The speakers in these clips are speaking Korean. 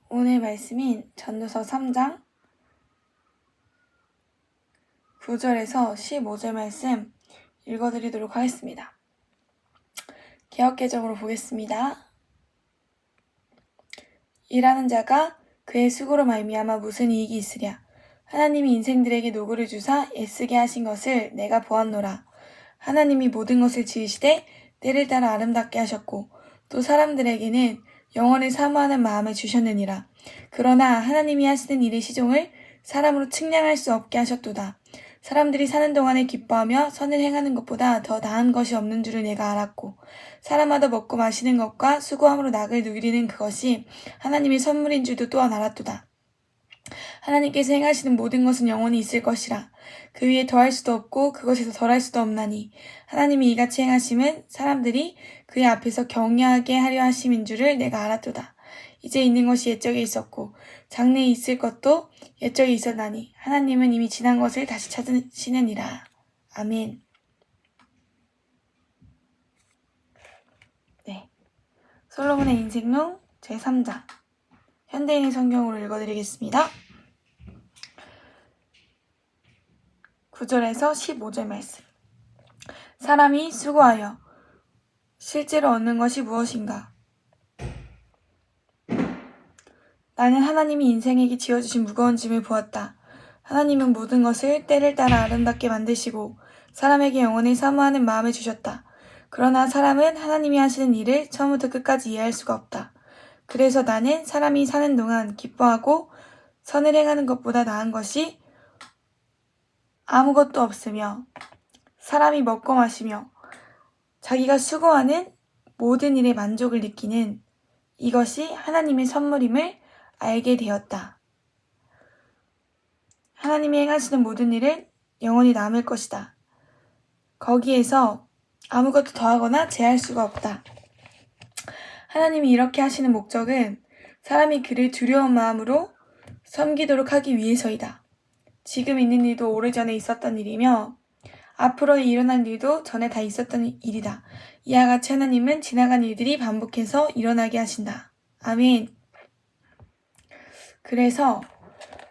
오늘 말씀인 전도서 3장 9절에서 15절 말씀 읽어드리도록 하겠습니다. 개역개정으로 보겠습니다. 일하는 자가 그의 수고로 말미암아 무슨 이익이 있으랴. 하나님이 인생들에게 노고를 주사 애쓰게 하신 것을 내가 보았노라. 하나님이 모든 것을 지으시되 때를 따라 아름답게 하셨고 또 사람들에게는 영원을 사모하는 마음을 주셨느니라. 그러나 하나님이 하시는 일의 시종을 사람으로 측량할 수 없게 하셨도다. 사람들이 사는 동안에 기뻐하며 선을 행하는 것보다 더 나은 것이 없는 줄을 내가 알았고 사람마다 먹고 마시는 것과 수고함으로 낙을 누리는 그것이 하나님의 선물인 줄도 또한 알았도다. 하나님께서 행하시는 모든 것은 영원히 있을 것이라. 그 위에 더할 수도 없고 그것에서 덜할 수도 없나니 하나님이 이같이 행하심은 사람들이 그의 앞에서 경외하게 하려 하심인 줄을 내가 알았도다. 이제 있는 것이 옛적에 있었고 장래에 있을 것도 옛적에 있었나니 하나님은 이미 지난 것을 다시 찾으시느니라. 아멘. 네, 솔로몬의 인생론 제3장 현대인의 성경으로 읽어드리겠습니다. 9절에서 15절 말씀. 사람이 수고하여 실제로 얻는 것이 무엇인가? 나는 하나님이 인생에게 지어주신 무거운 짐을 보았다. 하나님은 모든 것을 때를 따라 아름답게 만드시고 사람에게 영원을 사모하는 마음을 주셨다. 그러나 사람은 하나님이 하시는 일을 처음부터 끝까지 이해할 수가 없다. 그래서 나는 사람이 사는 동안 기뻐하고 선을 행하는 것보다 나은 것이 아무것도 없으며 사람이 먹고 마시며 자기가 수고하는 모든 일에 만족을 느끼는 이것이 하나님의 선물임을 알게 되었다. 하나님이 행하시는 모든 일은 영원히 남을 것이다. 거기에서 아무것도 더하거나 제할 수가 없다. 하나님이 이렇게 하시는 목적은 사람이 그를 두려운 마음으로 섬기도록 하기 위해서이다. 지금 있는 일도 오래전에 있었던 일이며 앞으로 일어날 일도 전에 다 있었던 일이다. 이와 같이 하나님은 지나간 일들이 반복해서 일어나게 하신다. 아멘. 그래서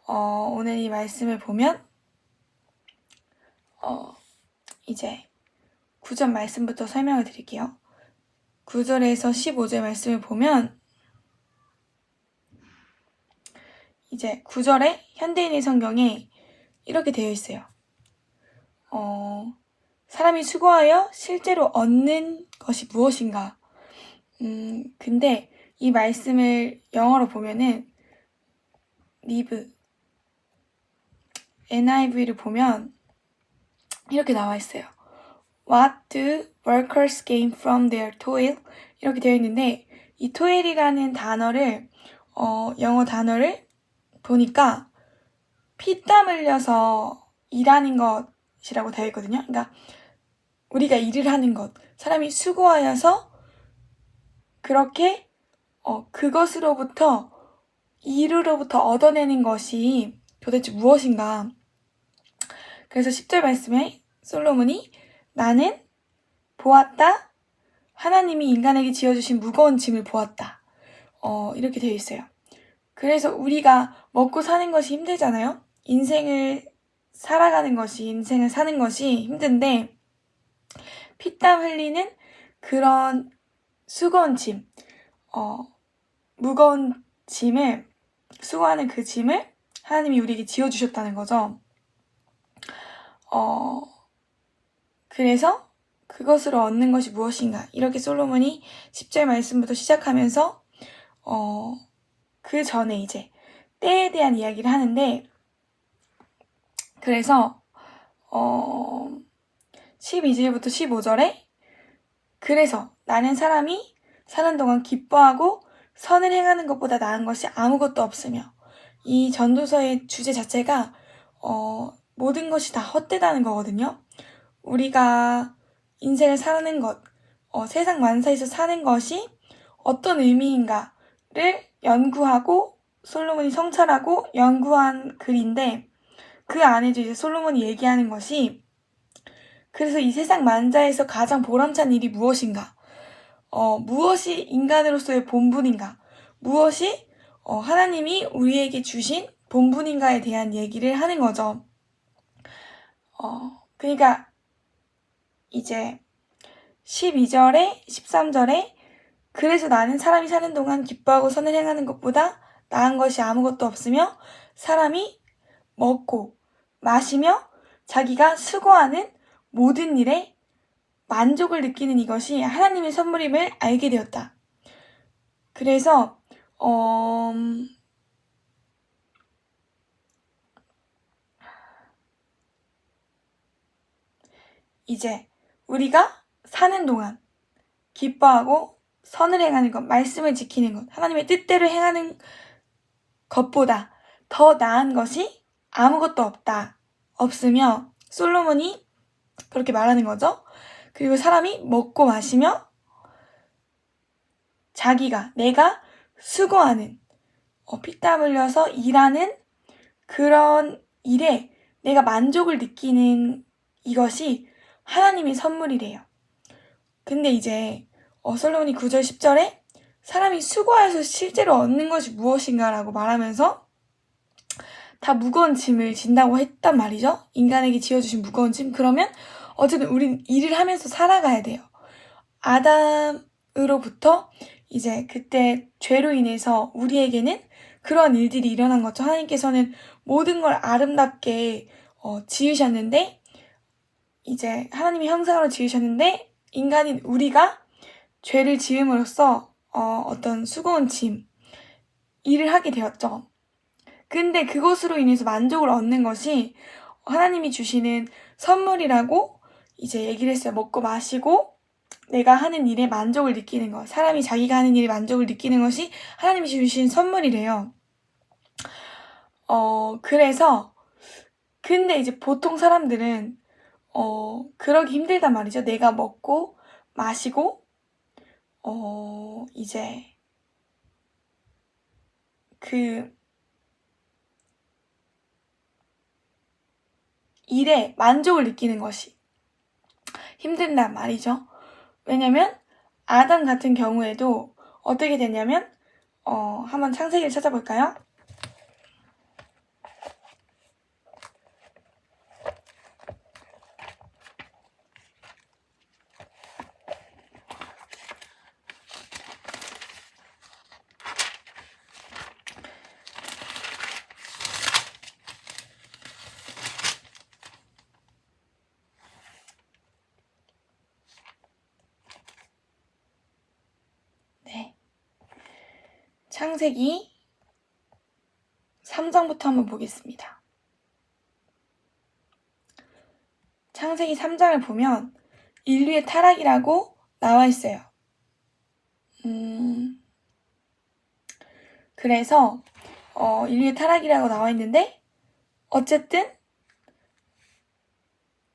오늘 이 말씀을 보면 이제 9절 말씀부터 설명을 드릴게요. 9절에서 15절 말씀을 보면 이제 9절에 현대인의 성경에 이렇게 되어 있어요. 사람이 수고하여 실제로 얻는 것이 무엇인가? 근데 이 말씀을 영어로 보면은 NIV를 보면 이렇게 나와 있어요. What do workers gain from their toil? 이렇게 되어 있는데 이 toil이라는 단어를 영어 단어를 보니까 피땀 흘려서 일하는 것이라고 되어 있거든요. 그러니까 우리가 일을 하는 것, 사람이 수고하여서 그렇게 그것으로부터 일으로부터 얻어내는 것이 도대체 무엇인가? 그래서 10절 말씀에 솔로몬이 나는 보았다. 하나님이 인간에게 지어주신 무거운 짐을 보았다. 이렇게 되어 있어요. 그래서 우리가 먹고 사는 것이 힘들잖아요. 인생을 살아가는 것이, 인생을 사는 것이 힘든데 피땀 흘리는 그런 수고한 짐, 무거운 짐을, 수고하는 그 짐을 하나님이 우리에게 지어주셨다는 거죠. 그래서 그것으로 얻는 것이 무엇인가? 이렇게 솔로몬이 10절 말씀부터 시작하면서 그 전에 이제 때에 대한 이야기를 하는데 그래서 12절부터 15절에 그래서 나는 사람이 사는 동안 기뻐하고 선을 행하는 것보다 나은 것이 아무것도 없으며 이 전도서의 주제 자체가 모든 것이 다 헛되다는 거거든요. 우리가 인생을 사는 것, 세상 만사에서 사는 것이 어떤 의미인가를 연구하고 솔로몬이 성찰하고 연구한 글인데 그 안에도 이제 솔로몬이 얘기하는 것이 그래서 이 세상 만사에서 가장 보람찬 일이 무엇인가? 무엇이 인간으로서의 본분인가? 무엇이 하나님이 우리에게 주신 본분인가에 대한 얘기를 하는 거죠. 그러니까 이제 12절에 13절에 그래서 나는 사람이 사는 동안 기뻐하고 선을 행하는 것보다 나은 것이 아무것도 없으며 사람이 먹고 마시며 자기가 수고하는 모든 일에 만족을 느끼는 이것이 하나님의 선물임을 알게 되었다. 그래서 이제 우리가 사는 동안 기뻐하고 선을 행하는 것, 말씀을 지키는 것, 하나님의 뜻대로 행하는 것보다 더 나은 것이 아무것도 없다. 없으며 솔로몬이 그렇게 말하는 거죠. 그리고 사람이 먹고 마시며 내가 수고하는 피땀 흘려서 일하는 그런 일에 내가 만족을 느끼는 이것이 하나님의 선물이래요. 근데 이제 솔로몬이 9절 10절에 사람이 수고해서 실제로 얻는 것이 무엇인가라고 말하면서 다 무거운 짐을 진다고 했단 말이죠. 인간에게 지어주신 무거운 짐. 그러면 어쨌든 우린 일을 하면서 살아가야 돼요. 아담으로부터 이제 그때 죄로 인해서 우리에게는 그런 일들이 일어난 거죠. 하나님께서는 모든 걸 아름답게 지으셨는데 이제 하나님의 형상으로 지으셨는데 인간인 우리가 죄를 지음으로써 어떤 수고운 짐, 일을 하게 되었죠. 근데 그것으로 인해서 만족을 얻는 것이 하나님이 주시는 선물이라고 이제 얘기를 했어요. 먹고 마시고 내가 하는 일에 만족을 느끼는 것. 사람이 자기가 하는 일에 만족을 느끼는 것이 하나님이 주신 선물이래요. 그래서 근데 이제 보통 사람들은 그러기 힘들단 말이죠. 내가 먹고 마시고 이제 그 일에 만족을 느끼는 것이 힘든단 말이죠. 왜냐면 아담 같은 경우에도 어떻게 됐냐면 한번 창세기를 찾아볼까요? 네. 창세기 3장부터 한번 보겠습니다. 창세기 3장을 보면 인류의 타락이라고 나와 있어요. 그래서 인류의 타락이라고 나와 있는데 어쨌든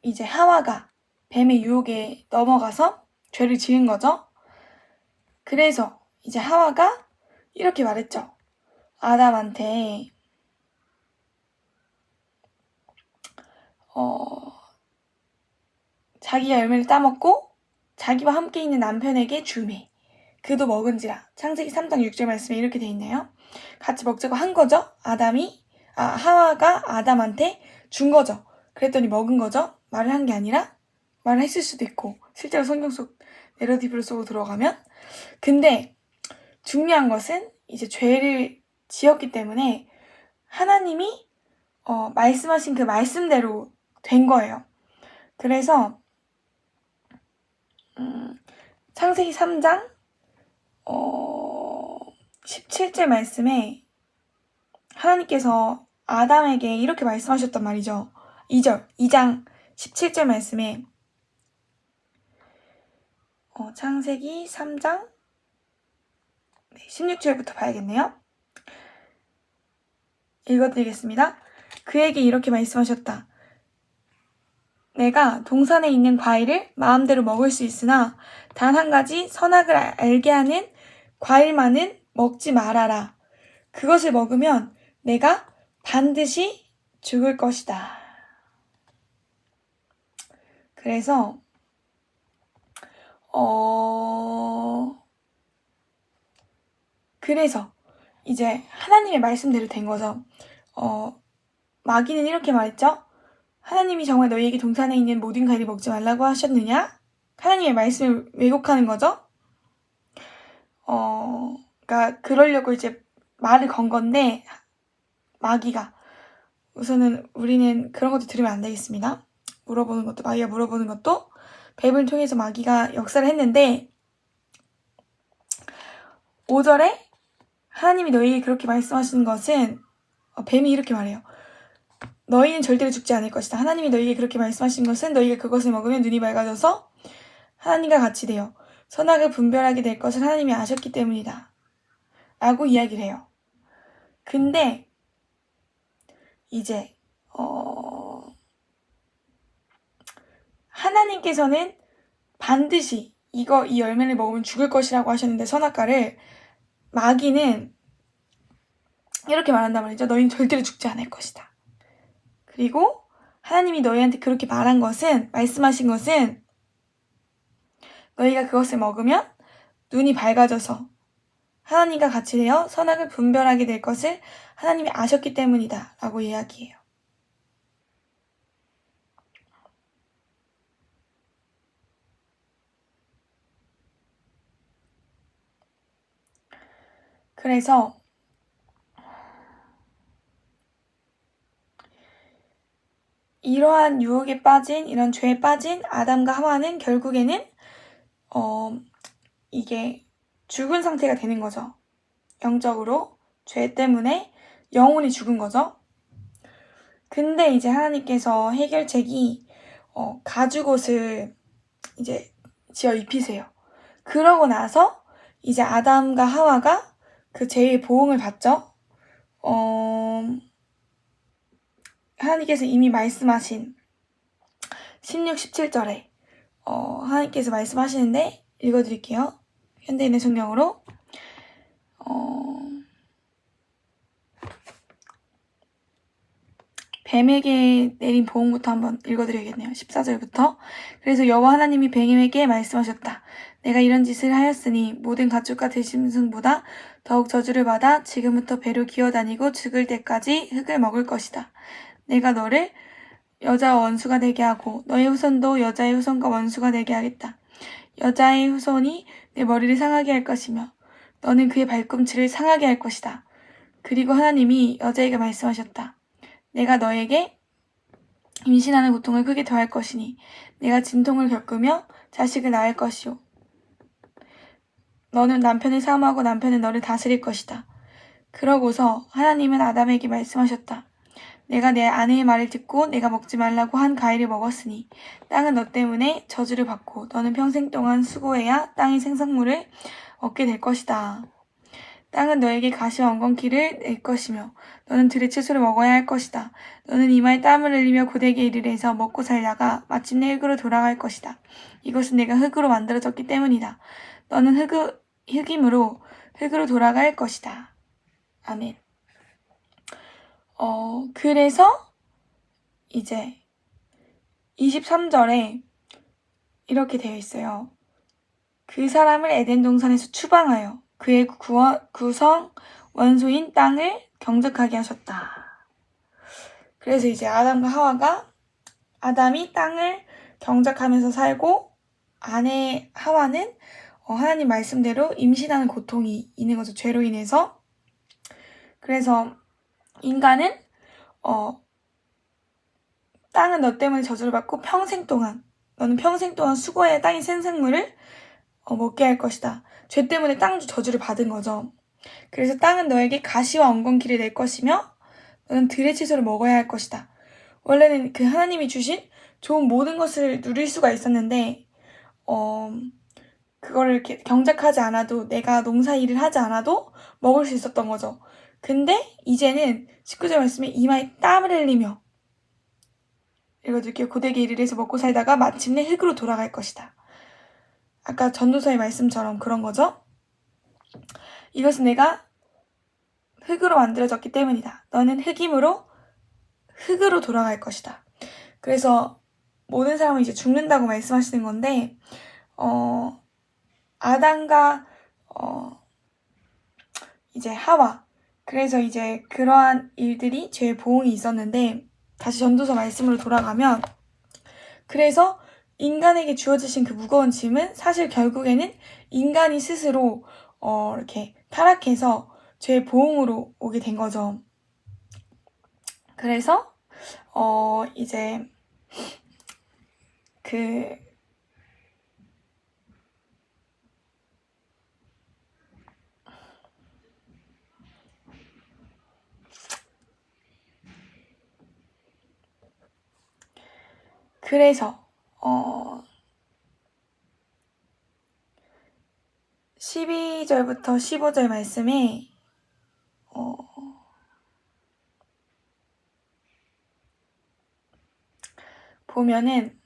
이제 하와가 뱀의 유혹에 넘어가서 죄를 지은 거죠. 그래서 이제 하와가 이렇게 말했죠. 아담한테 자기가 열매를 따먹고 자기와 함께 있는 남편에게 주매. 그도 먹은지라. 창세기 3장 6절 말씀에 이렇게 돼 있네요. 같이 먹자고 한 거죠. 하와가 아담한테 준 거죠. 그랬더니 먹은 거죠. 말을 한 게 아니라 말을 했을 수도 있고 실제로 성경 속 내러티브를 쏘고 들어가면 근데 중요한 것은 이제 죄를 지었기 때문에 하나님이 말씀하신 그 말씀대로 된 거예요. 그래서 창세기 3장 17절 말씀에 하나님께서 아담에게 이렇게 말씀하셨단 말이죠. 2장 17절 말씀에 창세기 3장 16절부터 봐야겠네요. 읽어드리겠습니다. 그에게 이렇게 말씀하셨다. 내가 동산에 있는 과일을 마음대로 먹을 수 있으나 단 한 가지 선악을 알게 하는 과일만은 먹지 말아라. 그것을 먹으면 내가 반드시 죽을 것이다. 그래서 그래서 이제 하나님의 말씀대로 된 거죠. 마귀는 이렇게 말했죠. 하나님이 정말 너희에게 동산에 있는 모든 과일을 먹지 말라고 하셨느냐? 하나님의 말씀을 왜곡하는 거죠. 그러니까 그러려고 이제 말을 건 건데 마귀가 우선은 우리는 그런 것도 들으면 안 되겠습니다. 마귀가 물어보는 것도 뱀을 통해서 마귀가 역사를 했는데 5절에 하나님이 너희에게 그렇게 말씀하시는 것은 뱀이 이렇게 말해요. 너희는 절대로 죽지 않을 것이다. 하나님이 너희에게 그렇게 말씀하신 것은 너희가 그것을 먹으면 눈이 밝아져서 하나님과 같이 되어 선악을 분별하게 될 것을 하나님이 아셨기 때문이다. 라고 이야기를 해요. 근데 이제 하나님께서는 반드시 이 열매를 먹으면 죽을 것이라고 하셨는데 선악과를 마귀는 이렇게 말한단 말이죠. 너희는 절대로 죽지 않을 것이다. 그리고 하나님이 너희한테 그렇게 말씀하신 것은 너희가 그것을 먹으면 눈이 밝아져서 하나님과 같이 되어 선악을 분별하게 될 것을 하나님이 아셨기 때문이다. 라고 이야기해요. 그래서 이러한 유혹에 빠진, 이런 죄에 빠진 아담과 하와는 결국에는 이게 죽은 상태가 되는 거죠. 영적으로 죄 때문에 영혼이 죽은 거죠. 근데 이제 하나님께서 해결책이 가죽옷을 이제 지어 입히세요. 그러고 나서 이제 아담과 하와가 그 죄의 보응을 받죠. 하나님께서 이미 말씀하신 16, 17절에 하나님께서 말씀하시는데 읽어드릴게요. 현대인의 성경으로 뱀에게 내린 보응부터 한번 읽어드려야겠네요. 14절부터. 그래서 여호와 하나님이 뱀에게 말씀하셨다. 내가 이런 짓을 하였으니 모든 가축과 들짐승보다 더욱 저주를 받아 지금부터 배로 기어다니고 죽을 때까지 흙을 먹을 것이다. 내가 너를 여자와 원수가 되게 하고 너의 후손도 여자의 후손과 원수가 되게 하겠다. 여자의 후손이 내 머리를 상하게 할 것이며 너는 그의 발꿈치를 상하게 할 것이다. 그리고 하나님이 여자에게 말씀하셨다. 내가 너에게 임신하는 고통을 크게 더할 것이니 내가 진통을 겪으며 자식을 낳을 것이요. 너는 남편을 사모하고 남편은 너를 다스릴 것이다. 그러고서 하나님은 아담에게 말씀하셨다. 내가 내 아내의 말을 듣고 내가 먹지 말라고 한 과일을 먹었으니 땅은 너 때문에 저주를 받고 너는 평생 동안 수고해야 땅의 생산물을 얻게 될 것이다. 땅은 너에게 가시와 엉겅퀴를 낼 것이며 너는 들의 채소를 먹어야 할 것이다. 너는 이마에 땀을 흘리며 고되게 일을 해서 먹고 살다가 마침내 흙으로 돌아갈 것이다. 이것은 내가 흙으로 만들어졌기 때문이다. 너는 흙이므로 흙으로 돌아갈 것이다. 아멘. 그래서 이제 23절에 이렇게 되어 있어요. 그 사람을 에덴 동산에서 추방하여 그의 구성 원소인 땅을 경작하게 하셨다. 그래서 이제 아담과 하와가 아담이 땅을 경작하면서 살고 아내 하와는 하나님 말씀대로 임신하는 고통이 있는 거죠. 죄로 인해서. 그래서 인간은 땅은 너 때문에 저주를 받고 너는 평생 동안 수고해야 땅의 생산물을 먹게 할 것이다. 죄 때문에 땅도 저주를 받은 거죠. 그래서 땅은 너에게 가시와 엉겅퀴를 낼 것이며 너는 들의 채소를 먹어야 할 것이다. 원래는 그 하나님이 주신 좋은 모든 것을 누릴 수가 있었는데 그거를 이렇게 경작하지 않아도 내가 농사 일을 하지 않아도 먹을 수 있었던 거죠. 근데 이제는 19절 말씀에 이마에 땀을 흘리며 읽어드릴게요. 고되게 일을 해서 먹고 살다가 마침내 흙으로 돌아갈 것이다. 아까 전도서의 말씀처럼 그런 거죠. 이것은 내가 흙으로 만들어졌기 때문이다. 너는 흙이므로 흙으로 돌아갈 것이다. 그래서 모든 사람은 이제 죽는다고 말씀하시는 건데 아담과 이제 하와 그래서 이제 그러한 일들이 죄의 보응이 있었는데, 다시 전도서 말씀으로 돌아가면, 그래서 인간에게 주어지신 그 무거운 짐은 사실 결국에는 인간이 스스로 이렇게 타락해서 죄의 보응으로 오게 된 거죠. 그래서 이제 그래서 12절부터 15절 말씀에 보면은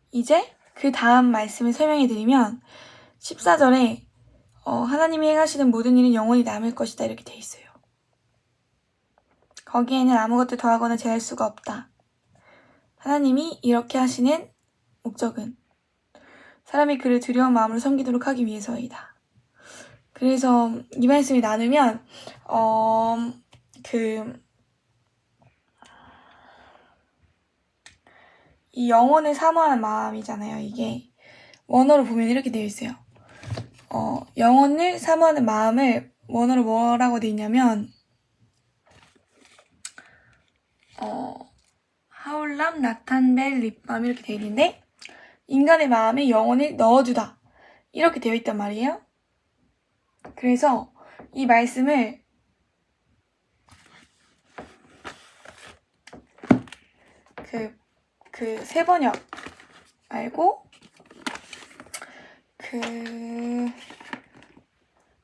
이제 그 다음 말씀을 설명해 드리면 14절에 하나님이 행하시는 모든 일은 영원히 남을 것이다 이렇게 돼 있어요. 거기에는 아무것도 더하거나 제할 수가 없다. 하나님이 이렇게 하시는 목적은 사람이 그를 두려운 마음으로 섬기도록 하기 위해서이다. 그래서 이 말씀을 나누면 이 영혼을 사모하는 마음이잖아요. 이게 원어로 보면 이렇게 되어 있어요. 영혼을 사모하는 마음을 원어로 뭐라고 되어 있냐면 하울람 나탄벨 립밤 이렇게 되어 있는데 인간의 마음에 영혼을 넣어두다 이렇게 되어 있단 말이에요. 그래서 이 말씀을 그 세번역 말고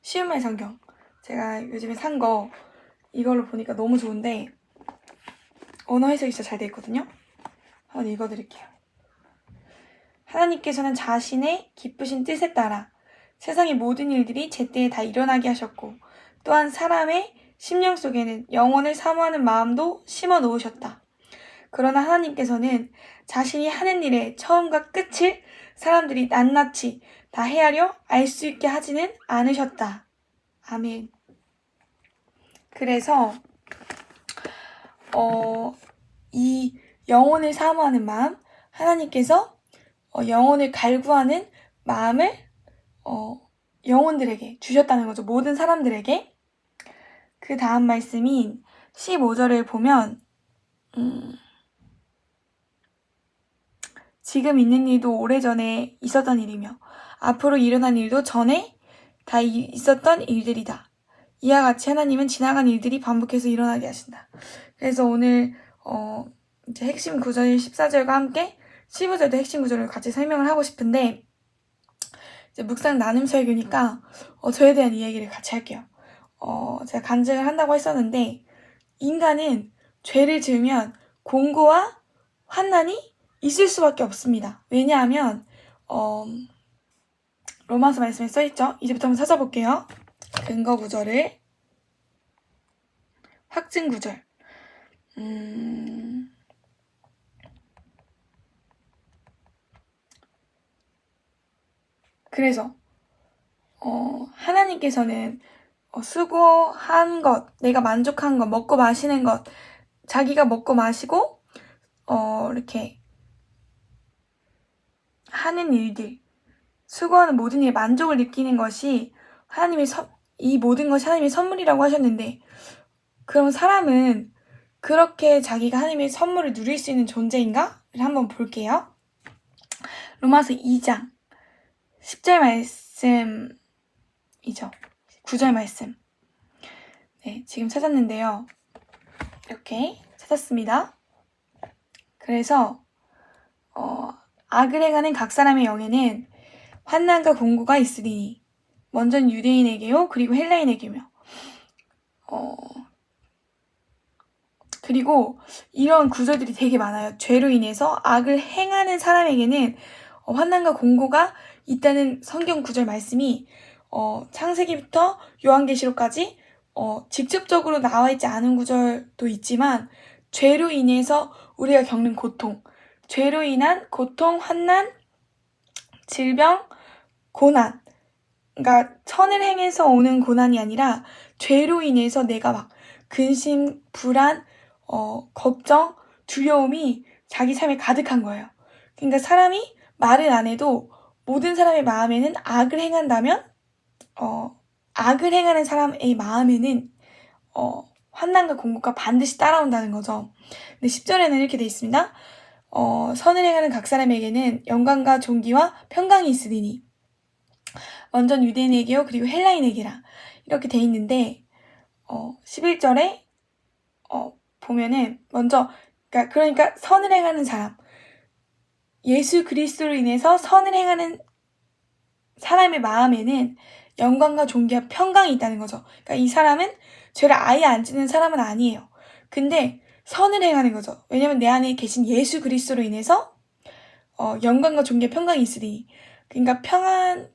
쉬운말 성경 제가 요즘에 산 거 이걸로 보니까 너무 좋은데 언어 해석이 진짜 잘 돼 있거든요. 한번 읽어드릴게요. 하나님께서는 자신의 기쁘신 뜻에 따라 세상의 모든 일들이 제때에 다 일어나게 하셨고 또한 사람의 심령 속에는 영혼을 사모하는 마음도 심어 놓으셨다. 그러나 하나님께서는 자신이 하는 일의 처음과 끝을 사람들이 낱낱이 다 헤아려 알 수 있게 하지는 않으셨다. 아멘. 그래서 이 영혼을 사모하는 마음, 하나님께서 영혼을 갈구하는 마음을 영혼들에게 주셨다는 거죠. 모든 사람들에게. 그 다음 말씀인 15절을 보면 지금 있는 일도 오래전에 있었던 일이며 앞으로 일어난 일도 전에 다 있었던 일들이다. 이와 같이 하나님은 지나간 일들이 반복해서 일어나게 하신다. 그래서 오늘 이제 핵심 구절 14절과 함께 15절도 핵심 구절을 같이 설명을 하고 싶은데 이제 묵상 나눔 설교니까 저에 대한 이야기를 같이 할게요. 제가 간증을 한다고 했었는데 인간은 죄를 지으면 공고와 환난이 있을 수밖에 없습니다. 왜냐하면 로마서 말씀에 써있죠. 이제부터 한번 찾아볼게요. 근거 구절을 확증 구절 그래서 하나님께서는 수고한 것, 내가 만족한 것, 먹고 마시는 것, 자기가 먹고 마시고 이렇게 하는 일들, 수고하는 모든 일에 만족을 느끼는 것이 이 모든 것이 하나님의 선물이라고 하셨는데 그럼 사람은 그렇게 자기가 하나님의 선물을 누릴 수 있는 존재인가를 한번 볼게요. 로마서 2장 10절 말씀이죠. 9절 말씀. 네, 지금 찾았는데요. 이렇게 찾았습니다. 그래서 악을 행하는 각 사람의 영에는 환난과 공고가 있으리니 먼저는 유대인에게요 그리고 헬라인에게며 그리고 이런 구절들이 되게 많아요. 죄로 인해서 악을 행하는 사람에게는 환난과 공고가 있다는 성경 구절 말씀이 창세기부터 요한계시록까지 직접적으로 나와 있지 않은 구절도 있지만 죄로 인해서 우리가 겪는 고통 죄로 인한 고통, 환난, 질병, 고난. 그러니까 선을 행해서 오는 고난이 아니라 죄로 인해서 내가 막 근심, 불안, 걱정, 두려움이 자기 삶에 가득한 거예요. 그러니까 사람이 말은 안 해도 모든 사람의 마음에는 악을 행한다면 악을 행하는 사람의 마음에는 환난과 공고가 반드시 따라온다는 거죠. 근데 10절에는 이렇게 돼 있습니다. 선을 행하는 각 사람에게는 영광과 존귀와 평강이 있으리니 먼저 유대인에게요 그리고 헬라인에게라 이렇게 돼 있는데 11절에 보면은 먼저 그러니까 선을 행하는 사람 예수 그리스도로 인해서 선을 행하는 사람의 마음에는 영광과 존귀와 평강이 있다는 거죠. 그러니까 이 사람은 죄를 아예 안 짓는 사람은 아니에요. 근데 선을 행하는 거죠. 왜냐면 내 안에 계신 예수 그리스도로 인해서 영광과 존귀와 평강이 있으니 그러니까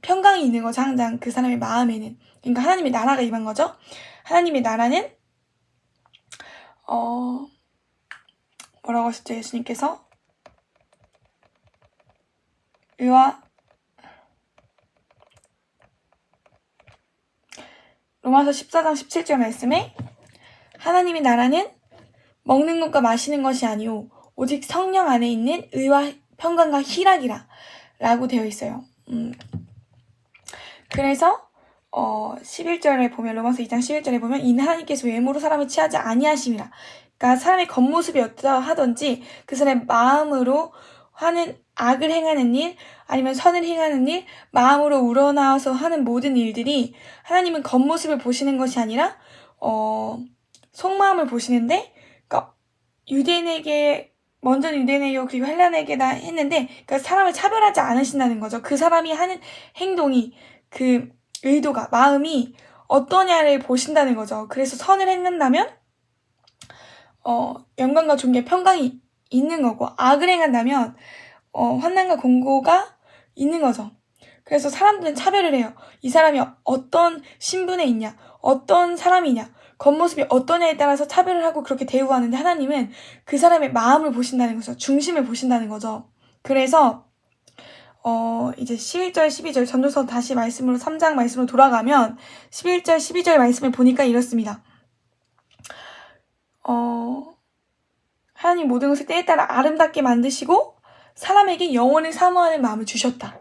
평강이 있는 거죠. 항상 그 사람의 마음에는. 그러니까 하나님의 나라가 임한 거죠. 하나님의 나라는 뭐라고 하셨죠? 예수님께서 로마서 14장 17절 말씀에 하나님의 나라는 먹는 것과 마시는 것이 아니오 오직 성령 안에 있는 의와 평강과 희락이라 라고 되어 있어요. 그래서 11절에 보면 로마서 2장 11절에 보면 이는 하나님께서 외모로 사람을 취하지 아니하심이라. 그러니까 사람의 겉모습이 어떠하든지 그 사람의 마음으로 하는 악을 행하는 일 아니면 선을 행하는 일 마음으로 우러나와서 하는 모든 일들이 하나님은 겉모습을 보시는 것이 아니라 속마음을 보시는데 그러니까 유대인에게 먼저는 유대인에게 그리고 헬라인에게다 했는데 그러니까 사람을 차별하지 않으신다는 거죠. 그 사람이 하는 행동이 그 의도가 마음이 어떠냐를 보신다는 거죠. 그래서 선을 행한다면 영광과 존귀 평강이 있는 거고 악을 행한다면 환난과 공고가 있는 거죠. 그래서 사람들은 차별을 해요. 이 사람이 어떤 신분에 있냐 어떤 사람이냐 겉모습이 어떠냐에 따라서 차별을 하고 그렇게 대우하는데 하나님은 그 사람의 마음을 보신다는 거죠. 중심을 보신다는 거죠. 그래서 이제 11절, 12절 전도서 다시 말씀으로 3장 말씀으로 돌아가면 11절, 12절 말씀을 보니까 이렇습니다. 하나님 모든 것을 때에 따라 아름답게 만드시고 사람에게 영원을 사모하는 마음을 주셨다.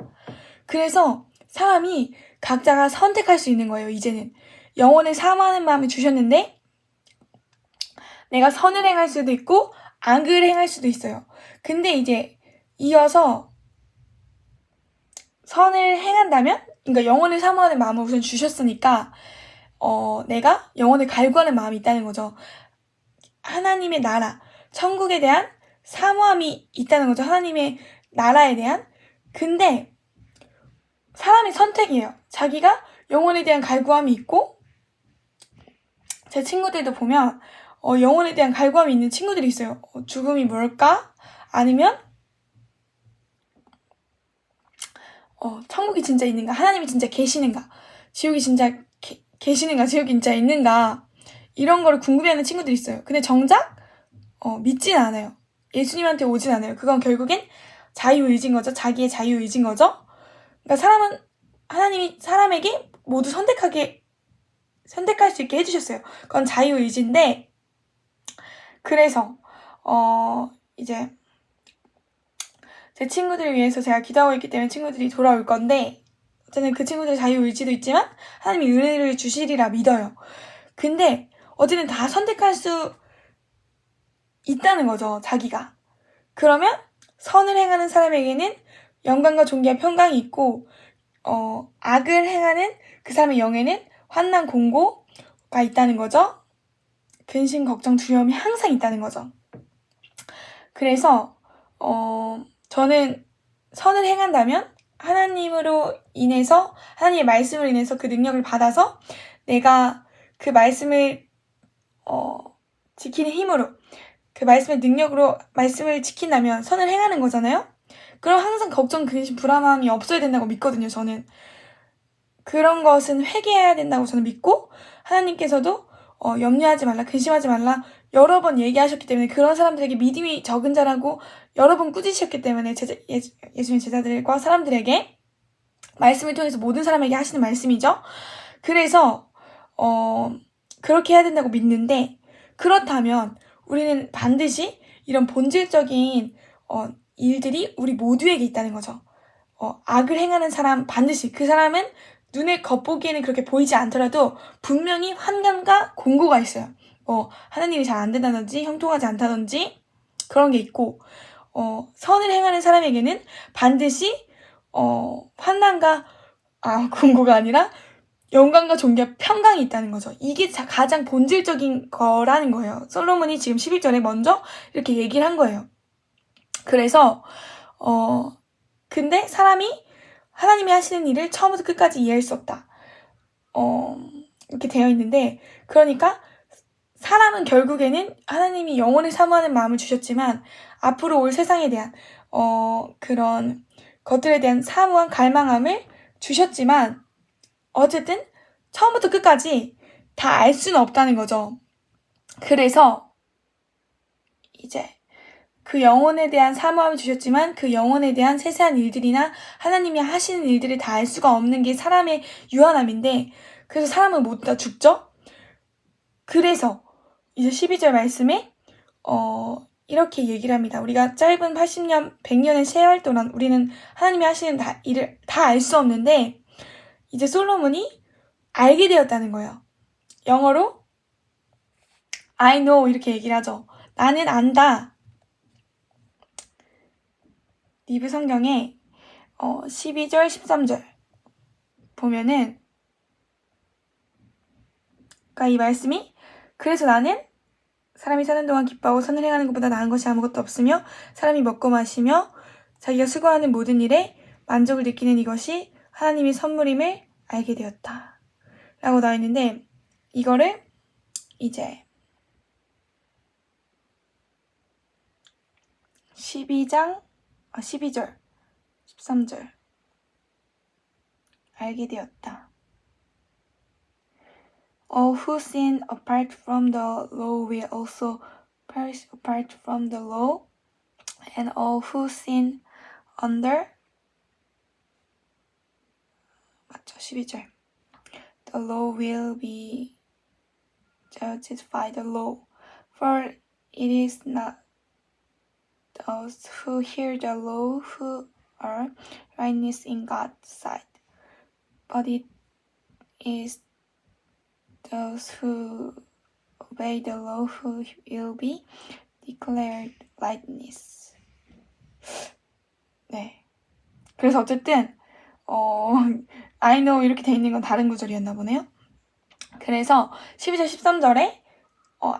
그래서 사람이 각자가 선택할 수 있는 거예요. 이제는 영원을 사모하는 마음을 주셨는데 내가 선을 행할 수도 있고 악을 행할 수도 있어요. 근데 이제 이어서 선을 행한다면 그러니까 영원을 사모하는 마음을 우선 주셨으니까 내가 영원을 갈구하는 마음이 있다는 거죠. 하나님의 나라, 천국에 대한 사모함이 있다는 거죠. 하나님의 나라에 대한. 근데 사람의 선택이에요. 자기가 영혼에 대한 갈구함이 있고 제 친구들도 보면 영혼에 대한 갈구함이 있는 친구들이 있어요. 죽음이 뭘까? 아니면 천국이 진짜 있는가? 하나님이 진짜 계시는가? 지옥이 진짜 계시는가? 지옥이 진짜 있는가? 이런 거를 궁금해하는 친구들이 있어요. 근데 정작 믿진 않아요. 예수님한테 오진 않아요. 그건 결국엔 자유의지인 거죠. 자기의 자유의지인 거죠. 그러니까 사람은 하나님이 사람에게 모두 선택할 수 있게 해주셨어요. 그건 자유의지인데 그래서 이제 제 친구들을 위해서 제가 기도하고 있기 때문에 친구들이 돌아올 건데 어쨌든 그 친구들의 자유의지도 있지만 하나님이 은혜를 주시리라 믿어요. 근데 어쨌든 다 선택할 수 있다는 거죠. 자기가. 그러면 선을 행하는 사람에게는 영광과 존귀와 평강이 있고 악을 행하는 그 사람의 영에는 환난 공고가 있다는 거죠. 근심 걱정 두려움이 항상 있다는 거죠. 그래서 저는 선을 행한다면 하나님으로 인해서 하나님의 말씀을 인해서 그 능력을 받아서 내가 그 말씀을 지키는 힘으로 그 말씀의 능력으로 말씀을 지킨다면 선을 행하는 거잖아요. 그럼 항상 걱정, 근심, 불안함이 없어야 된다고 믿거든요. 저는 그런 것은 회개해야 된다고 저는 믿고 하나님께서도 염려하지 말라, 근심하지 말라, 여러 번 얘기하셨기 때문에 그런 사람들에게 믿음이 적은 자라고 여러 번 꾸짖으셨기 때문에 예수님 제자들과 사람들에게 말씀을 통해서 모든 사람에게 하시는 말씀이죠. 그래서 그렇게 해야 된다고 믿는데, 그렇다면 우리는 반드시 이런 본질적인 일들이 우리 모두에게 있다는 거죠. 악을 행하는 사람, 반드시 그 사람은 눈에 겉보기에는 그렇게 보이지 않더라도 분명히 환경과 공고가 있어요. 하나님이 잘 안 된다든지 형통하지 않다든지 그런 게 있고, 선을 행하는 사람에게는 반드시 환난과 공고가 아니라 영광과 존귀와 평강이 있다는 거죠. 이게 가장 본질적인 거라는 거예요. 솔로몬이 지금 11절에 먼저 이렇게 얘기를 한 거예요. 그래서 근데 사람이 하나님이 하시는 일을 처음부터 끝까지 이해할 수 없다. 이렇게 되어 있는데, 그러니까 사람은 결국에는 하나님이 영원히 사모하는 마음을 주셨지만 앞으로 올 세상에 대한 그런 것들에 대한 사모한 갈망함을 주셨지만 어쨌든 처음부터 끝까지 다 알 수는 없다는 거죠. 그래서 이제 그 영혼에 대한 사모함을 주셨지만 그 영혼에 대한 세세한 일들이나 하나님이 하시는 일들을 다 알 수가 없는 게 사람의 유한함인데, 그래서 사람은 못 다 죽죠? 그래서 이제 12절 말씀에 이렇게 얘기를 합니다. 우리가 짧은 80년, 100년의 세월 동안 우리는 하나님이 하시는 일을 다 알 수 없는데 이제 솔로몬이 알게 되었다는 거예요. 영어로 I know 이렇게 얘기를 하죠. 나는 안다. 리브 성경에 12절, 13절 보면은 그러니까 이 말씀이, 그래서 나는 사람이 사는 동안 기뻐하고 선을 행하는 것보다 나은 것이 아무것도 없으며 사람이 먹고 마시며 자기가 수고하는 모든 일에 만족을 느끼는 이것이 하나님의 선물임을 알게 되었다 라고 나와 있는데, 이거를 이제 12절, 13절 알게 되었다. All who sin apart from the law will also perish apart from the law, and all who sin under, 맞죠? 12절. The law will be judged by the law, for it is not those who hear the law who are righteous in God's sight, but it is those who obey the law who will be declared righteous. 네. 그래서 어쨌든 I know 이렇게 돼 있는 건 다른 구절이었나 보네요. 그래서 12절 13절에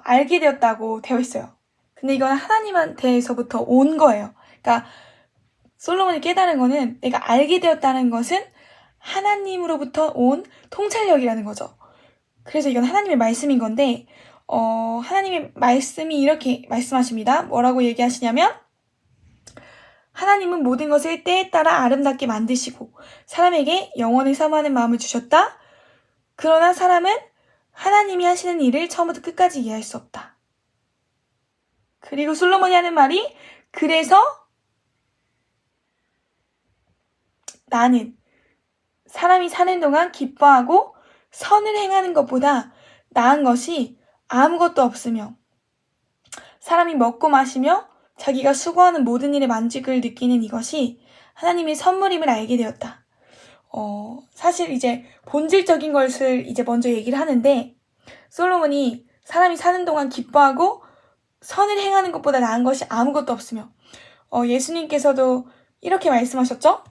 알게 되었다고 되어 있어요. 근데 이건 하나님한테서부터 온 거예요. 그러니까 솔로몬이 깨달은 거는 내가 알게 되었다는 것은 하나님으로부터 온 통찰력이라는 거죠. 그래서 이건 하나님의 말씀인 건데 하나님의 말씀이 이렇게 말씀하십니다. 뭐라고 얘기하시냐면, 하나님은 모든 것을 때에 따라 아름답게 만드시고 사람에게 영원히 사모하는 마음을 주셨다. 그러나 사람은 하나님이 하시는 일을 처음부터 끝까지 이해할 수 없다. 그리고 솔로몬이 하는 말이, 그래서 나는 사람이 사는 동안 기뻐하고 선을 행하는 것보다 나은 것이 아무것도 없으며 사람이 먹고 마시며 자기가 수고하는 모든 일에 만족을 느끼는 이것이 하나님의 선물임을 알게 되었다. 사실 이제 본질적인 것을 이제 먼저 얘기를 하는데, 솔로몬이 사람이 사는 동안 기뻐하고 선을 행하는 것보다 나은 것이 아무것도 없으며, 예수님께서도 이렇게 말씀하셨죠?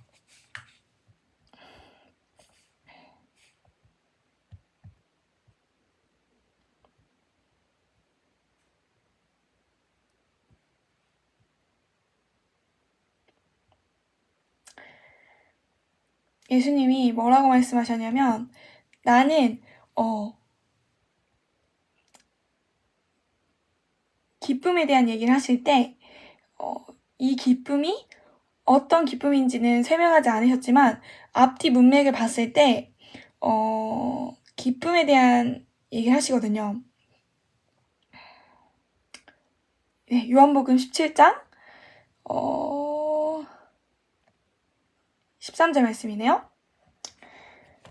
예수님이 뭐라고 말씀하셨냐면, 나는 기쁨에 대한 얘기를 하실 때 이 기쁨이 어떤 기쁨인지는 설명하지 않으셨지만 앞뒤 문맥을 봤을 때 기쁨에 대한 얘기를 하시거든요. 네, 요한복음 17장 13절 말씀이네요.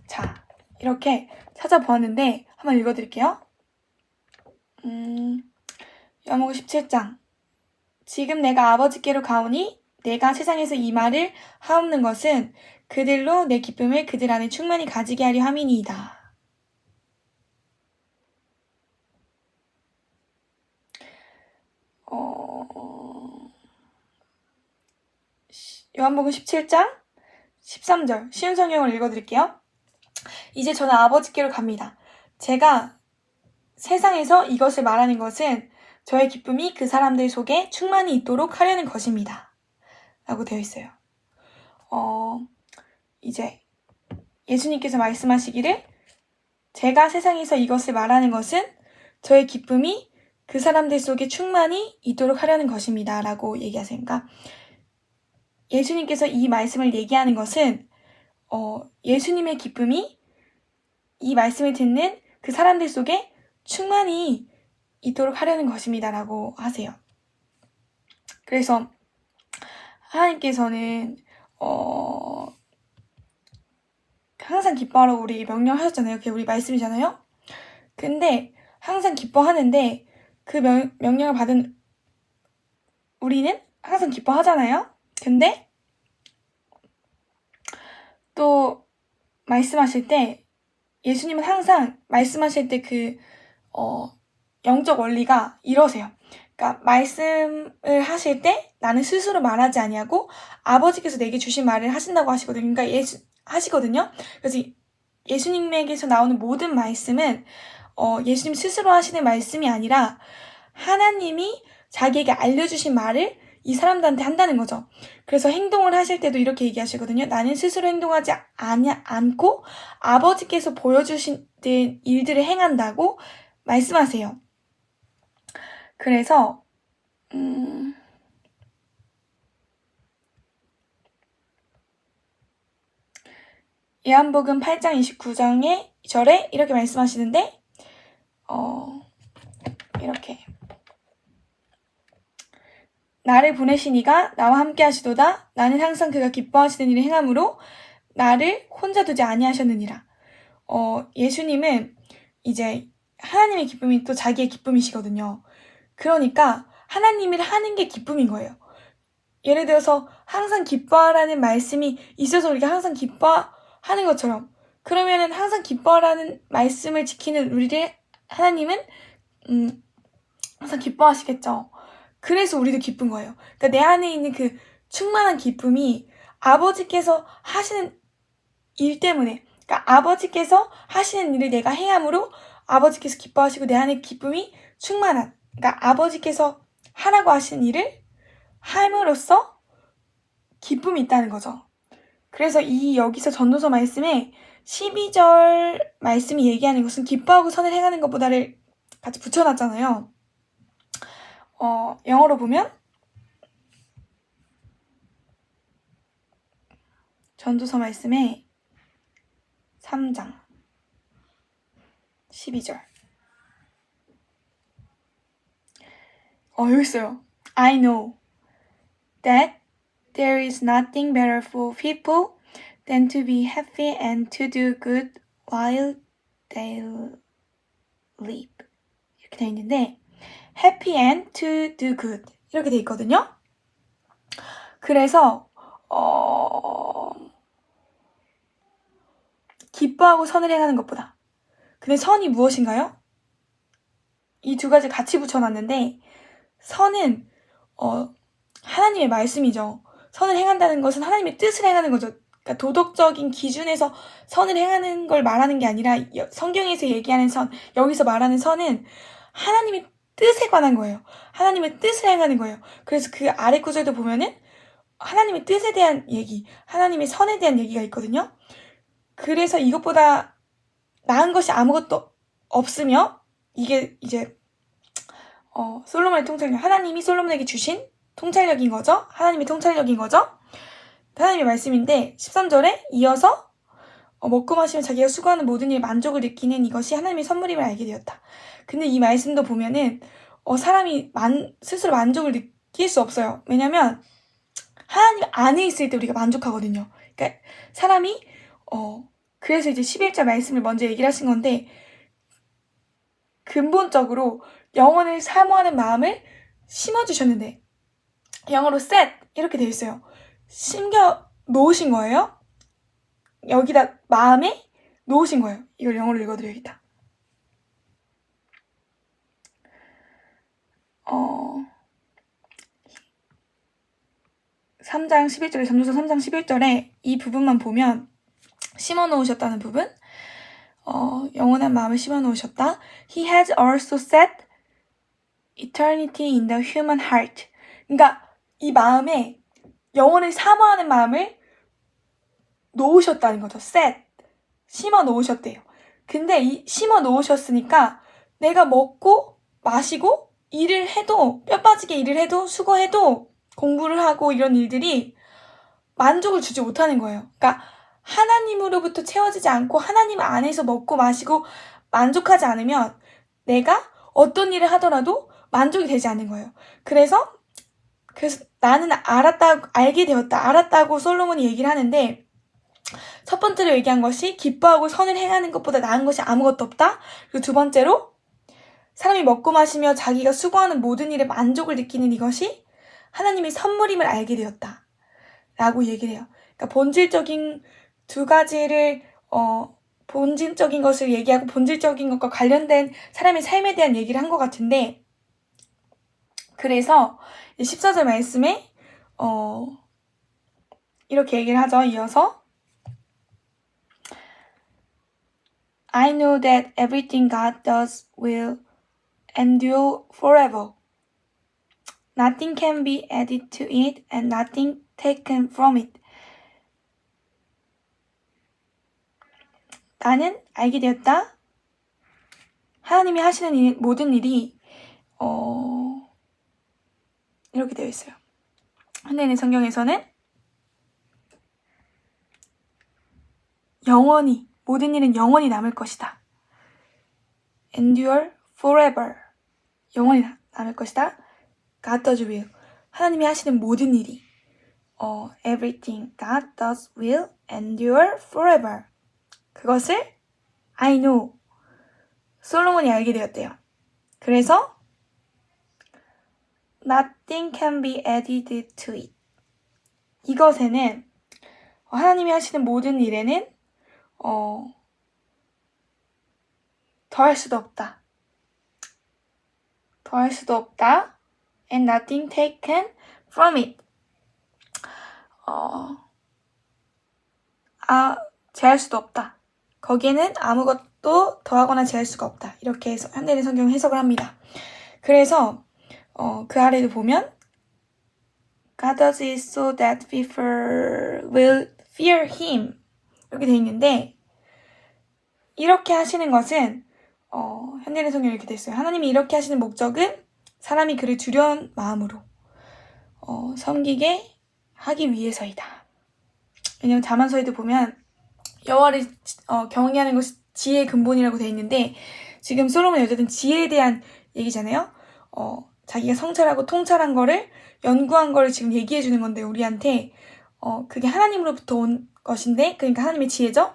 자, 이렇게 찾아보았는데 한번 읽어드릴게요. 요한복음 17장 지금 내가 아버지께로 가오니 내가 세상에서 이 말을 하옵는 것은 그들로 내 기쁨을 그들 안에 충만히 가지게 하려 함이니이다. 요한복음 17장 13절 쉬운 성경을 읽어드릴게요. 이제 저는 아버지께로 갑니다. 제가 세상에서 이것을 말하는 것은 저의 기쁨이 그 사람들 속에 충만히 있도록 하려는 것입니다. 라고 되어 있어요. 이제 예수님께서 말씀하시기를 제가 세상에서 이것을 말하는 것은 저의 기쁨이 그 사람들 속에 충만히 있도록 하려는 것입니다. 라고 얘기하세요. 그러니까 예수님께서 이 말씀을 얘기하는 것은 예수님의 기쁨이 이 말씀을 듣는 그 사람들 속에 충만히 있도록 하려는 것입니다. 라고 하세요. 그래서 하나님께서는 항상 기뻐하라고 우리 명령하셨잖아요. 그게 우리 말씀이잖아요. 근데 항상 기뻐하는데 그 명령을 받은 우리는 항상 기뻐하잖아요. 근데 또 말씀하실 때 예수님은 항상 말씀하실 때 그 영적 원리가 이러세요. 그러니까 말씀을 하실 때 나는 스스로 말하지 아니하고 아버지께서 내게 주신 말을 하신다고 하시거든요. 그러니까 하시거든요. 그래서 예수님에게서 나오는 모든 말씀은 예수님 스스로 하시는 말씀이 아니라 하나님이 자기에게 알려주신 말을 이 사람들한테 한다는 거죠. 그래서 행동을 하실 때도 이렇게 얘기하시거든요. 나는 스스로 행동하지 않고 아버지께서 보여주신 일들을 행한다고 말씀하세요. 그래서 요한복음 8장 29절에 이렇게 말씀하시는데 이렇게 나를 보내신 이가 나와 함께 하시도다. 나는 항상 그가 기뻐하시는 일을 행함으로 나를 혼자 두지 아니하셨느니라. 예수님은 이제 하나님의 기쁨이 또 자기의 기쁨이시거든요. 그러니까 하나님을 하는 게 기쁨인 거예요. 예를 들어서 항상 기뻐하라는 말씀이 있어서 우리가 항상 기뻐하는 것처럼 그러면은 항상 기뻐하라는 말씀을 지키는 우리를 하나님은 항상 기뻐하시겠죠. 그래서 우리도 기쁜 거예요. 그러니까 내 안에 있는 그 충만한 기쁨이 아버지께서 하시는 일 때문에, 그러니까 아버지께서 하시는 일을 내가 행함으로 아버지께서 기뻐하시고 내 안에 기쁨이 충만한, 그러니까 아버지께서 하라고 하시는 일을 함으로써 기쁨이 있다는 거죠. 그래서 여기서 전도서 말씀에 12절 말씀이 얘기하는 것은 기뻐하고 선을 행하는 것보다를 같이 붙여놨잖아요. 영어로 보면 전도서 말씀에 3장 12절 여기 있어요. I know that there is nothing better for people than to be happy and to do good while they live. 이렇게 돼 있는데 happy and to do good 이렇게 돼 있거든요. 그래서 기뻐하고 선을 행하는 것보다. 근데 선이 무엇인가요? 이 두 가지 같이 붙여놨는데 선은 하나님의 말씀이죠. 선을 행한다는 것은 하나님의 뜻을 행하는 거죠. 그러니까 도덕적인 기준에서 선을 행하는 걸 말하는 게 아니라 성경에서 얘기하는 선, 여기서 말하는 선은 하나님의 뜻에 관한 거예요. 하나님의 뜻을 행하는 거예요. 그래서 그 아래 구절도 보면은 하나님의 뜻에 대한 얘기, 하나님의 선에 대한 얘기가 있거든요. 그래서 이것보다 나은 것이 아무것도 없으며 이게 이제 솔로몬의 통찰력, 하나님이 솔로몬에게 주신 통찰력인 거죠. 하나님의 통찰력인 거죠. 하나님의 말씀인데 13절에 이어서 먹고 마시면 자기가 수고하는 모든 일에 만족을 느끼는 이것이 하나님의 선물임을 알게 되었다. 근데 이 말씀도 보면은 사람이 스스로 만족을 느낄 수 없어요. 왜냐면 하나님 안에 있을 때 우리가 만족하거든요. 그러니까 사람이 그래서 이제 11절 말씀을 먼저 얘기를 하신 건데, 근본적으로 영혼을 사모하는 마음을 심어주셨는데, 영어로 set 이렇게 되어 있어요. 심겨 놓으신 거예요. 여기다 마음에 놓으신 거예요. 이걸 영어로 읽어드려야겠다. 3장 11절에, 전도서 3장 11절에 이 부분만 보면 심어 놓으셨다는 부분, 영원한 마음을 심어 놓으셨다. He has also set eternity in the human heart. 그러니까 이 마음에 영혼을 사모하는 마음을 놓으셨다는 거죠. set. 심어 놓으셨대요. 근데 이 심어 놓으셨으니까 내가 먹고 마시고 일을 해도, 뼈 빠지게 일을 해도, 수고해도, 공부를 하고 이런 일들이 만족을 주지 못하는 거예요. 그러니까 하나님으로부터 채워지지 않고 하나님 안에서 먹고 마시고 만족하지 않으면 내가 어떤 일을 하더라도 만족이 되지 않는 거예요. 그래서 나는 알게 되었다. 알았다고 솔로몬이 얘기를 하는데, 첫 번째로 얘기한 것이 기뻐하고 선을 행하는 것보다 나은 것이 아무것도 없다. 그리고 두 번째로 사람이 먹고 마시며 자기가 수고하는 모든 일에 만족을 느끼는 이것이 하나님의 선물임을 알게 되었다. 라고 얘기를 해요. 그러니까 본질적인 두 가지를, 본질적인 것을 얘기하고 본질적인 것과 관련된 사람의 삶에 대한 얘기를 한 것 같은데, 그래서 14절 말씀에 이렇게 얘기를 하죠. 이어서 I know that everything God does will endure forever. Nothing can be added to it and nothing taken from it. 나는 알게 되었다. 하나님이 하시는 모든 일이 이렇게 되어 있어요. 한국의 성경에서는 영원히, 모든 일은 영원히 남을 것이다. Endure forever. 영원히 남을 것이다. God does will. 하나님이 하시는 모든 일이 everything God does will endure forever. 그것을 I know. 솔로몬이 알게 되었대요. 그래서 nothing can be added to it. 이것에는 하나님이 하시는 모든 일에는 더할 수도 없다. 더할 수도 없다. And nothing taken from it. 제할 수도 없다. 거기에는 아무것도 더하거나 제할 수가 없다. 이렇게 해서 현대인 성경 해석을 합니다. 그래서 그 아래도 보면 God does it so that people will fear him. 이렇게 돼 있는데, 이렇게 하시는 것은 현대인 성경에 이렇게 돼 있어요. 하나님이 이렇게 하시는 목적은 사람이 그를 두려운 마음으로 섬기게 하기 위해서이다. 왜냐면 자만서에도 보면 여호와를 경외하는 것이 지혜의 근본이라고 돼 있는데, 지금 솔로몬이 어쨌든 지혜에 대한 얘기잖아요. 자기가 성찰하고 통찰한 거를, 연구한 거를 지금 얘기해 주는 건데, 우리한테 그게 하나님으로부터 온 것인데, 그러니까 하나님의 지혜죠.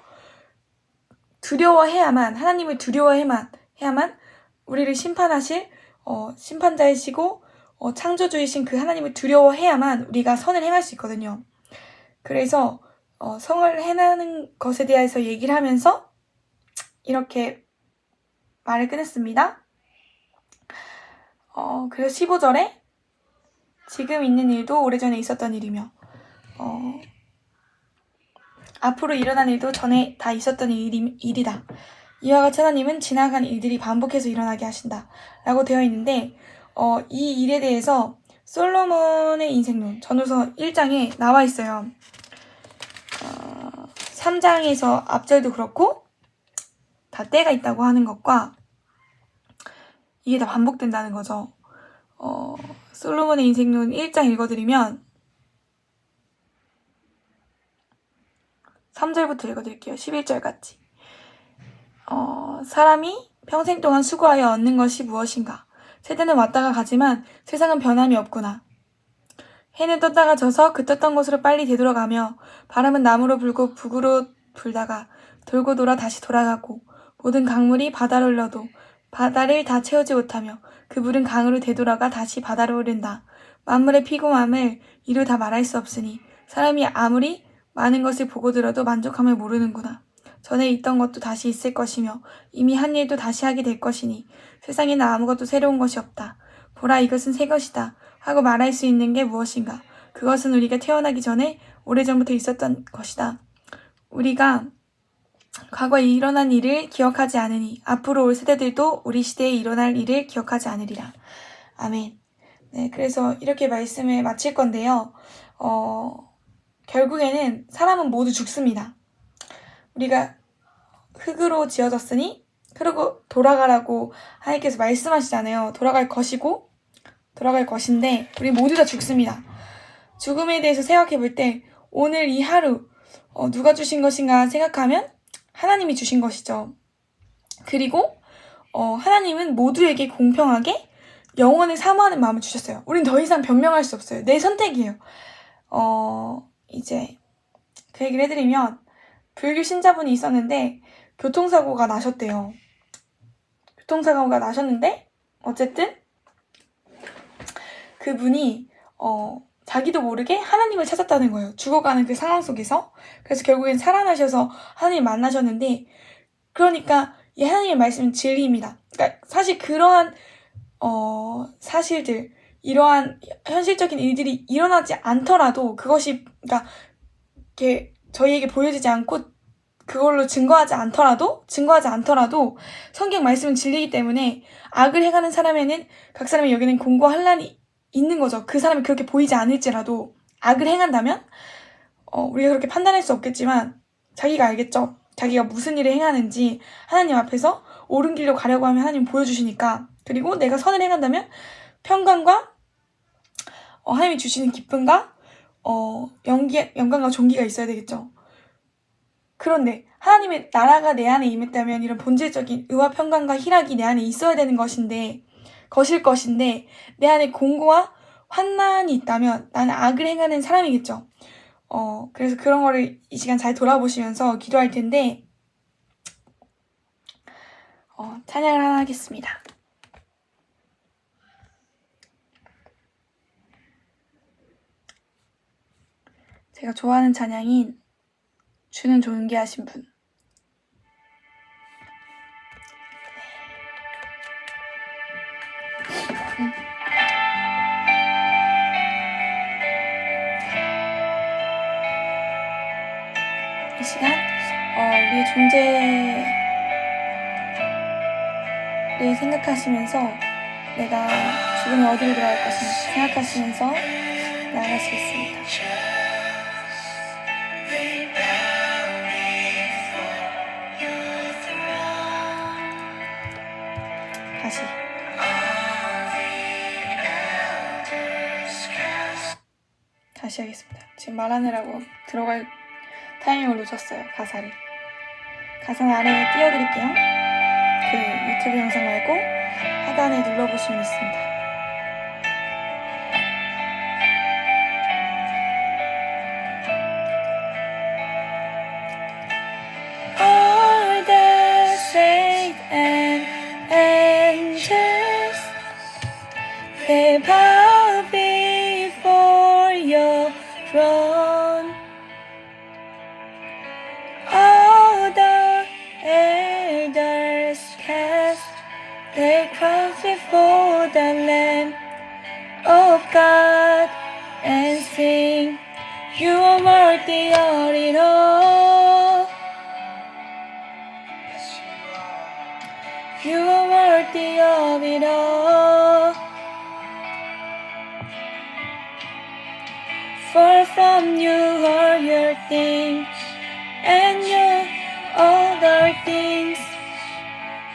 두려워해야만, 하나님을 두려워해야만 우리를 심판하실 심판자이시고 창조주이신 그 하나님을 두려워해야만 우리가 선을 행할 수 있거든요. 그래서 성을 행하는 것에 대해서 얘기를 하면서 이렇게 말을 끝냈습니다. 그래서 15절에 지금 있는 일도 오래전에 있었던 일이며 앞으로 일어난 일도 전에 다 있었던 일이다. 이와 같이 하나님은 지나간 일들이 반복해서 일어나게 하신다. 라고 되어 있는데, 이 일에 대해서 솔로몬의 인생론, 전도서 1장에 나와 있어요. 3장에서 앞절도 그렇고, 다 때가 있다고 하는 것과, 이게 다 반복된다는 거죠. 솔로몬의 인생론 1장 읽어드리면, 3절부터 읽어드릴게요. 11절까지. 사람이 평생 동안 수고하여 얻는 것이 무엇인가? 세대는 왔다가 가지만 세상은 변함이 없구나. 해는 떴다가 져서 그 떴던 곳으로 빨리 되돌아가며 바람은 남으로 불고 북으로 불다가 돌고 돌아 다시 돌아가고 모든 강물이 바다로 흘러도 바다를 다 채우지 못하며 그 물은 강으로 되돌아가 다시 바다로 흐른다. 만물의 피고함을 이루 다 말할 수 없으니 사람이 아무리 많은 것을 보고 들어도 만족함을 모르는구나. 전에 있던 것도 다시 있을 것이며 이미 한 일도 다시 하게 될 것이니 세상에는 아무것도 새로운 것이 없다. 보라, 이것은 새 것이다 하고 말할 수 있는 게 무엇인가? 그것은 우리가 태어나기 전에 오래전부터 있었던 것이다. 우리가 과거에 일어난 일을 기억하지 않으니 앞으로 올 세대들도 우리 시대에 일어날 일을 기억하지 않으리라. 아멘. 네, 그래서 이렇게 말씀을 마칠 건데요. 결국에는 사람은 모두 죽습니다. 우리가 흙으로 지어졌으니 그리고 돌아가라고 하나님께서 말씀하시잖아요. 돌아갈 것이고 돌아갈 것인데 우리 모두 다 죽습니다. 죽음에 대해서 생각해 볼 때 오늘 이 하루 누가 주신 것인가 생각하면 하나님이 주신 것이죠. 그리고 하나님은 모두에게 공평하게 영원을 사모하는 마음을 주셨어요. 우린 더 이상 변명할 수 없어요. 내 선택이에요. 이제 그 얘기를 해드리면 불교 신자분이 있었는데 교통사고가 나셨대요. 교통사고가 나셨는데 어쨌든 그분이 자기도 모르게 하나님을 찾았다는 거예요. 죽어가는 그 상황 속에서. 그래서 결국엔 살아나셔서 하나님 만나셨는데 그러니까 이 하나님의 말씀은 진리입니다. 그러니까 사실 그러한 사실들, 이러한 현실적인 일들이 일어나지 않더라도 그것이 그러니까 이렇게 저희에게 보여지지 않고 그걸로 증거하지 않더라도 성경 말씀은 진리이기 때문에 악을 행하는 사람에는 각 사람의 여기는 공고와 환난이 있는 거죠. 그 사람이 그렇게 보이지 않을지라도 악을 행한다면 우리가 그렇게 판단할 수 없겠지만 자기가 알겠죠. 자기가 무슨 일을 행하는지 하나님 앞에서 옳은 길로 가려고 하면 하나님 보여주시니까. 그리고 내가 선을 행한다면 평강과 하나님이 주시는 기쁨과 영광과 존귀가 있어야 되겠죠. 그런데 하나님의 나라가 내 안에 임했다면 이런 본질적인 의와 평강과 희락이 내 안에 있어야 되는 것인데 내 안에 공고와 환난이 있다면 나는 악을 행하는 사람이겠죠. 그래서 그런 거를 이 시간 잘 돌아보시면서 기도할 텐데 찬양을 하나 하겠습니다. 제가 좋아하는 찬양인 주는 존귀하신 분. 이 시간 우리의 존재를 생각하시면서 내가 죽으면 어디로 들어갈 것인지 생각하시면서 나아가시겠습니다. 다시 하겠습니다. 지금 말하느라고 들어갈 타이밍을 놓쳤어요. 가사는 아래에 띄워드릴게요. 그 유튜브 영상 말고 하단에 눌러보시면 있습니다. All the saints and angels, they bow before your throne. All the elders cast their crowns before the Lamb of God and sing, you are worthy of it all. You are worthy of it all. For from you are your things, and you other things.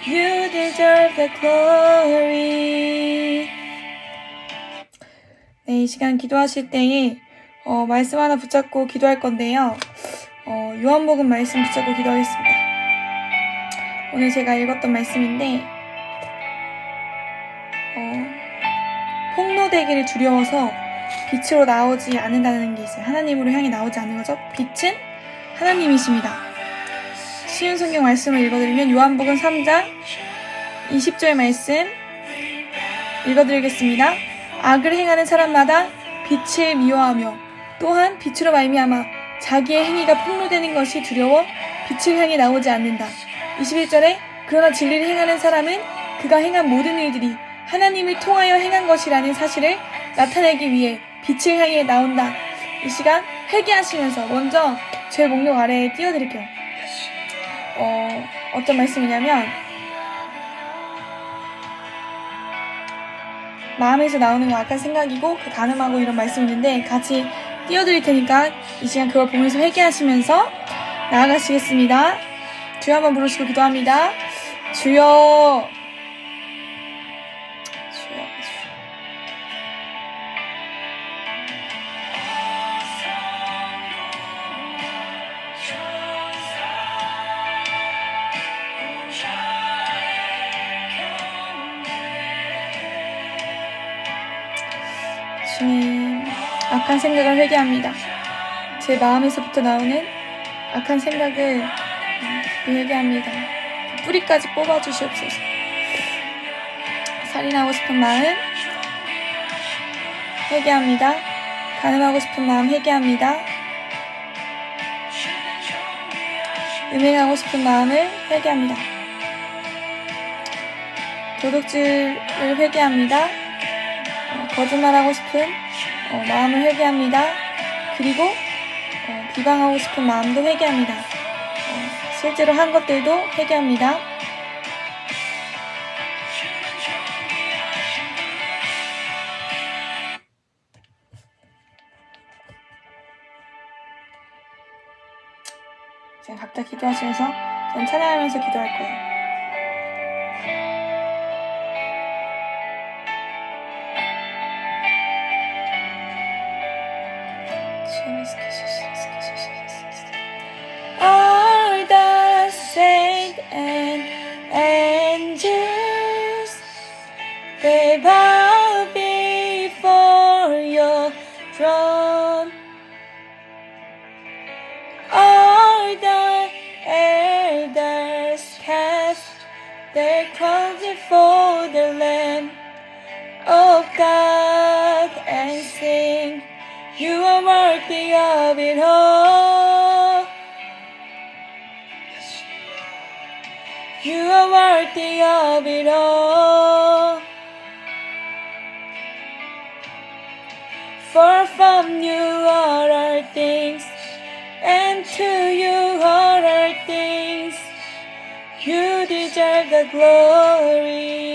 You deserve the glory. 네, 이 시간 기도하실 때에 말씀 하나 붙잡고 기도할 건데요. 요한복음 말씀 붙잡고 기도하겠습니다. 오늘 제가 읽었던 말씀인데 폭로되기를 두려워서 빛으로 나오지 않는다는 게 있어요. 하나님으로 향해 나오지 않는 거죠. 빛은 하나님이십니다. 쉬운 성경 말씀을 읽어드리면 요한복음 3장 20절 말씀 읽어드리겠습니다. 악을 행하는 사람마다 빛을 미워하며 또한 빛으로 말미암아 자기의 행위가 폭로되는 것이 두려워 빛을 향해 나오지 않는다. 21절에 그러나 진리를 행하는 사람은 그가 행한 모든 일들이 하나님을 통하여 행한 것이라는 사실을 나타내기 위해 빛을 향해 나온다. 이 시간 회개하시면서 먼저 제 목록 아래에 띄워드릴게요. 어떤 말씀이냐면 마음에서 나오는 악한 생각이고 그 간음하고 이런 말씀이 있는데 같이 띄워드릴 테니까 이 시간 그걸 보면서 회개하시면서 나아가시겠습니다. 주여 한번 부르시고 기도합니다. 주여 주님, 악한 생각을 회개합니다. 제 마음에서부터 나오는 악한 생각을 회개합니다. 그 뿌리까지 뽑아주시옵소서. 살인하고 싶은 마음 회개합니다. 간음하고 싶은 마음 회개합니다. 음행하고 싶은 마음을 회개합니다. 도둑질을 회개합니다. 거짓말하고 싶은 마음을 회개합니다. 그리고 비방하고 싶은 마음도 회개합니다. 실제로 한 것들도 회개합니다. 지금 각자 기도하시면서 전 찬양하면서 기도할 거예요. All the saints and angels, they bow before your throne. All the elders cast their crowns before the Lamb of God and sing, you are worthy of it all. You are worthy of it all. For from you are all things, and to you are all things. You deserve the glory.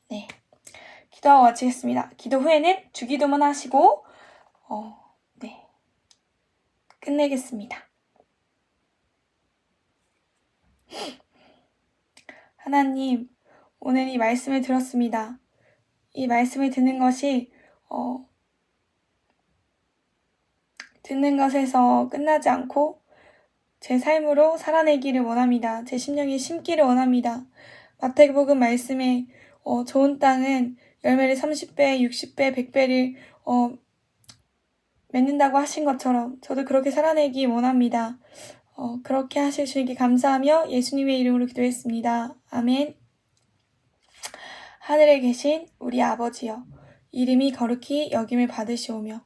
네, 기도하고 마치겠습니다. 기도 후에는 주기도문 하시고 끝내겠습니다. 하나님, 오늘 이 말씀을 들었습니다. 이 말씀을 듣는 것이 듣는 것에서 끝나지 않고 제 삶으로 살아내기를 원합니다. 제 심령에 심기를 원합니다. 마태복음 말씀에 좋은 땅은 열매를 30배, 60배, 100배를 맺는다고 하신 것처럼 저도 그렇게 살아내기 원합니다. 그렇게 하실 주님께 감사하며 예수님의 이름으로 기도했습니다. 아멘. 하늘에 계신 우리 아버지여, 이름이 거룩히 여김을 받으시오며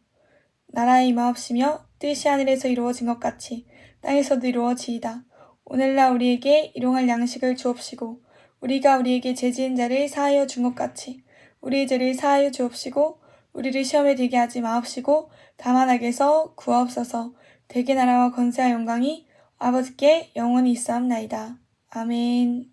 나라의 임하옵시며 뜻이 하늘에서 이루어진 것 같이 땅에서도 이루어지이다. 오늘날 우리에게 일용할 양식을 주옵시고 우리가 우리에게 죄 지은 자를 사하여 준 것 같이 우리의 죄를 사하여 주옵시고 우리를 시험에 들게 하지 마옵시고 다만 악에서 구하옵소서. 대개 나라와 권세와 영광이 아버지께 영원히 있사옵나이다. 아멘.